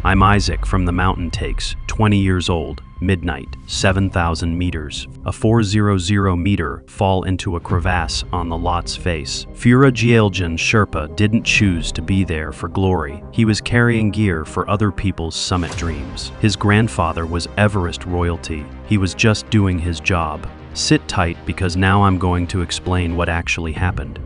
I'm Isaac from the Mountain Takes, 20 years old, midnight, 7,000 meters. A 400-meter fall into a crevasse on the Lhotse Face. Phura Gyaljen Sherpa didn't choose to be there for glory. He was carrying gear for other people's summit dreams. His grandfather was Everest royalty. He was just doing his job. Sit tight because now I'm going to explain what actually happened.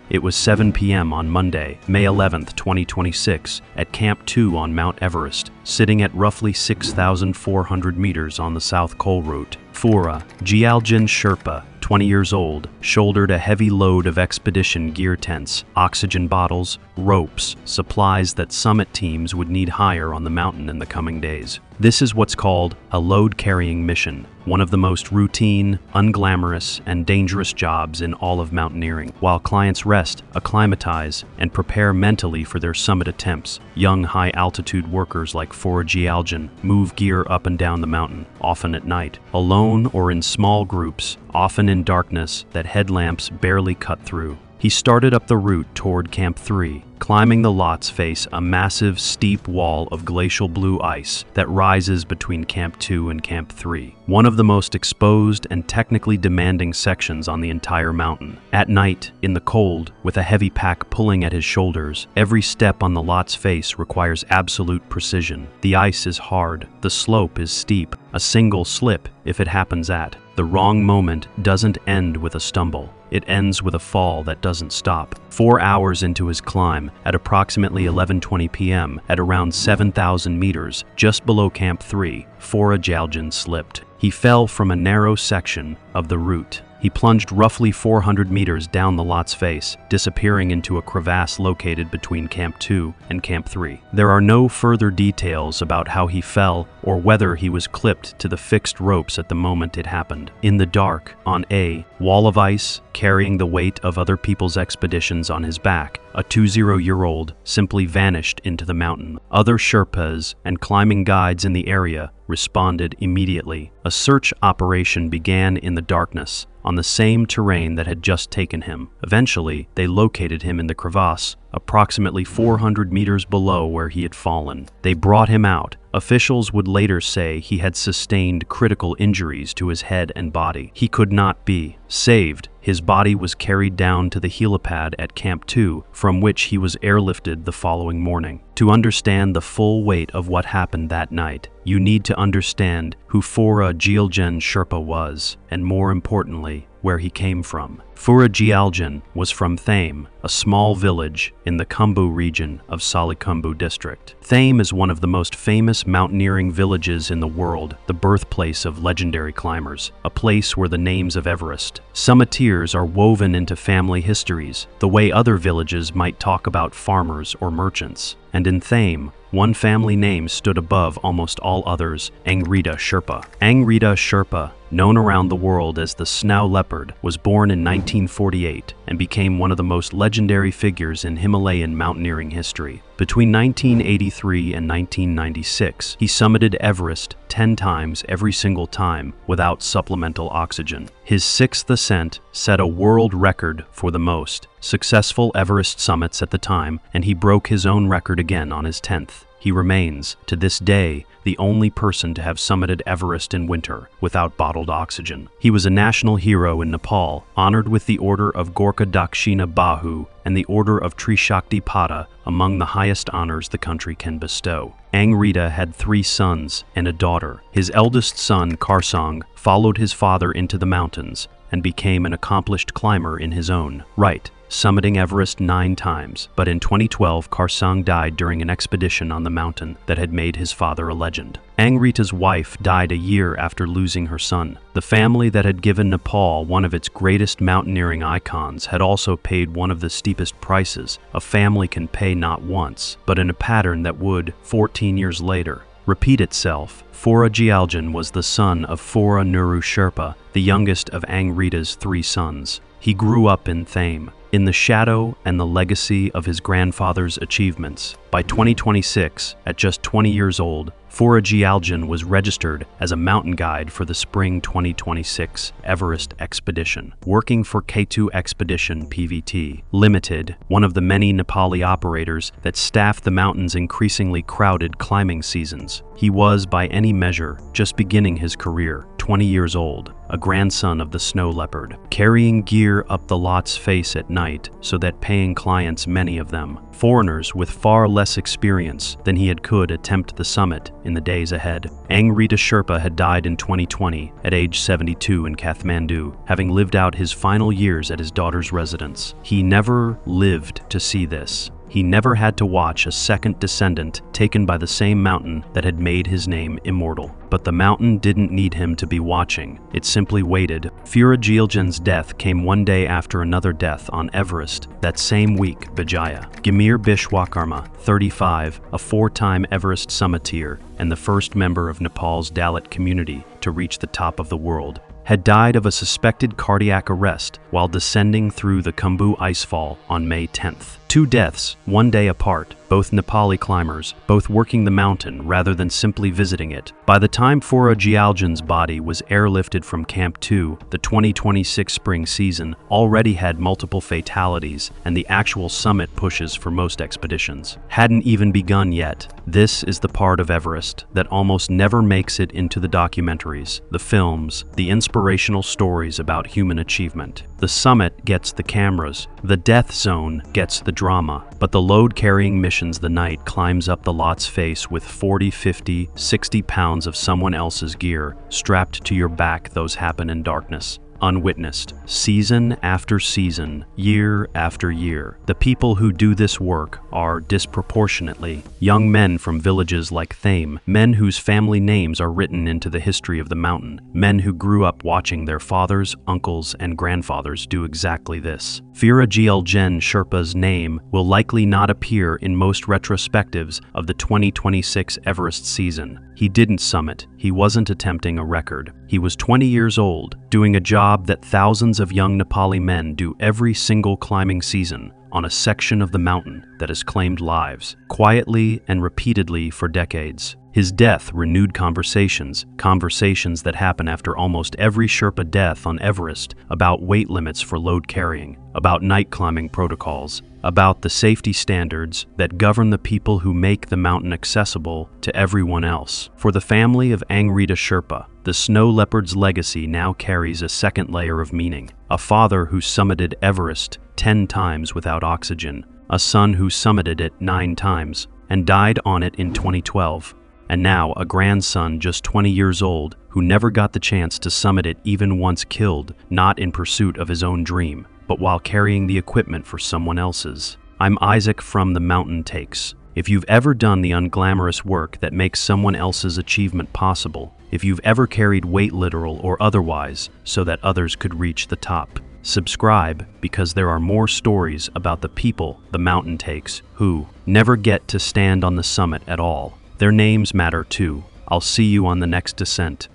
It was 7 p.m. on Monday, May 11, 2026, at Camp 2 on Mount Everest, sitting at roughly 6,400 meters on the South Col route. Phura Gyaljen Sherpa, 20 years old, shouldered a heavy load of expedition gear tents, oxygen bottles, ropes, supplies that summit teams would need higher on the mountain in the coming days. This is what's called a load-carrying mission, one of the most routine, unglamorous, and dangerous jobs in all of mountaineering. While clients rest, acclimatize, and prepare mentally for their summit attempts, young high-altitude workers like Phura Gyaljen move gear up and down the mountain, often at night, alone or in small groups, often in darkness that headlamps barely cut through. He started up the route toward Camp 3, climbing the Lhotse Face, a massive, steep wall of glacial blue ice that rises between Camp 2 and Camp 3, one of the most exposed and technically demanding sections on the entire mountain. At night, in the cold, with a heavy pack pulling at his shoulders, every step on the Lhotse Face requires absolute precision. The ice is hard, the slope is steep. A single slip, if it happens at the wrong moment, doesn't end with a stumble. It ends with a fall that doesn't stop. 4 hours into his climb, at approximately 11:20 p.m., at around 7,000 meters, just below Camp 3, Phura Gyaljen slipped. He fell from a narrow section of the route. He plunged roughly 400 meters down the Lhotse Face, disappearing into a crevasse located between Camp 2 and Camp 3. There are no further details about how he fell or whether he was clipped to the fixed ropes at the moment it happened. In the dark, on a wall of ice, carrying the weight of other people's expeditions on his back, a 20-year-old simply vanished into the mountain. Other Sherpas and climbing guides in the area responded immediately. A search operation began in the darkness, on the same terrain that had just taken him. Eventually, they located him in the crevasse, approximately 400 meters below where he had fallen. They brought him out. Officials would later say he had sustained critical injuries to his head and body. He could not be saved. His body was carried down to the helipad at Camp 2, from which he was airlifted the following morning. To understand the full weight of what happened that night, you need to understand who Phura Gyaljen Sherpa was, and more importantly, where he came from. Phura Gyaljen was from Thame, a small village in the Khumbu region of Solikhumbu district. Thame is one of the most famous mountaineering villages in the world, the birthplace of legendary climbers, a place where the names of Everest summiteers are woven into family histories, the way other villages might talk about farmers or merchants. And in Thame, one family name stood above almost all others: Rita Sherpa. Rita Sherpa, known around the world as the Snow Leopard, was born in 1948 and became one of the most legendary figures in Himalayan mountaineering history. Between 1983 and 1996, he summited Everest 10 times every single time without supplemental oxygen. His sixth ascent set a world record for the most successful Everest summits at the time, and he broke his own record again on his 10th. He remains, to this day, the only person to have summited Everest in winter without bottled oxygen. He was a national hero in Nepal, honored with the Order of Gorkha Dakshina Bahu and the Order of Trishakti Pada, among the highest honors the country can bestow. Rita had 3 sons and a daughter. His eldest son, Karsang, followed his father into the mountains and became an accomplished climber in his own right, summiting Everest 9 times. But in 2012, Karsang died during an expedition on the mountain that had made his father a legend. Rita's wife died a year after losing her son. The family that had given Nepal one of its greatest mountaineering icons had also paid one of the steepest prices a family can pay not once, but in a pattern that would, 14 years later, repeat itself. Phura Gyaljen was the son of Phura Nuru Sherpa, the youngest of Rita's 3 sons. He grew up in Thame, in the shadow and the legacy of his grandfather's achievements. By 2026, at just 20 years old, Phura Gyaljen was registered as a mountain guide for the spring 2026 Everest expedition, working for K2 Expedition Pvt. Limited, one of the many Nepali operators that staff the mountain's increasingly crowded climbing seasons. He was, by any measure, just beginning his career, 20 years old, a grandson of the snow leopard, carrying gear up the Lhotse Face at night so that paying clients, many of them foreigners with far less experience than he could attempt the summit in the days ahead. Rita Sherpa had died in 2020 at age 72 in Kathmandu, having lived out his final years at his daughter's residence. He never lived to see this. He never had to watch a second descendant taken by the same mountain that had made his name immortal. But the mountain didn't need him to be watching. It simply waited. Phura Gyaljen's death came one day after another death on Everest. That same week, Vijaya Gamir Bishwakarma, 35, a four-time Everest summiteer and the first member of Nepal's Dalit community to reach the top of the world, had died of a suspected cardiac arrest while descending through the Khumbu icefall on May 10th. Two deaths, one day apart, both Nepali climbers, both working the mountain rather than simply visiting it. By the time Phura Gyaljen's body was airlifted from Camp 2, the 2026 spring season already had multiple fatalities, and the actual summit pushes for most expeditions hadn't even begun yet. This is the part of Everest that almost never makes it into the documentaries, the films, the inspirational stories about human achievement. The summit gets the cameras, the death zone gets the drama, but the load-carrying missions the night climbs up the Lhotse Face with 40, 50, 60 pounds of someone else's gear strapped to your back. Those happen in darkness, unwitnessed, season after season, year after year. The people who do this work are disproportionately young men from villages like Thame, men whose family names are written into the history of the mountain, men who grew up watching their fathers, uncles, and grandfathers do exactly this. Phura Gyaljen Sherpa's name will likely not appear in most retrospectives of the 2026 Everest season. He didn't summit. He wasn't attempting a record. He was 20 years old, doing a job that thousands of young Nepali men do every single climbing season on a section of the mountain that has claimed lives, quietly and repeatedly for decades. His death renewed conversations that happen after almost every Sherpa death on Everest, about weight limits for load carrying, about night climbing protocols, about the safety standards that govern the people who make the mountain accessible to everyone else. For the family of Rita Sherpa, the snow leopard's legacy now carries a second layer of meaning. A father who summited Everest 10 times without oxygen, a son who summited it 9 times and died on it in 2012. And now a grandson just 20 years old who never got the chance to summit it even once, killed, not in pursuit of his own dream, but while carrying the equipment for someone else's. I'm Isaac from The Mountain Takes. If you've ever done the unglamorous work that makes someone else's achievement possible, if you've ever carried weight, literal or otherwise, so that others could reach the top, subscribe, because there are more stories about the people The Mountain Takes who never get to stand on the summit at all. Their names matter too. I'll see you on the next descent.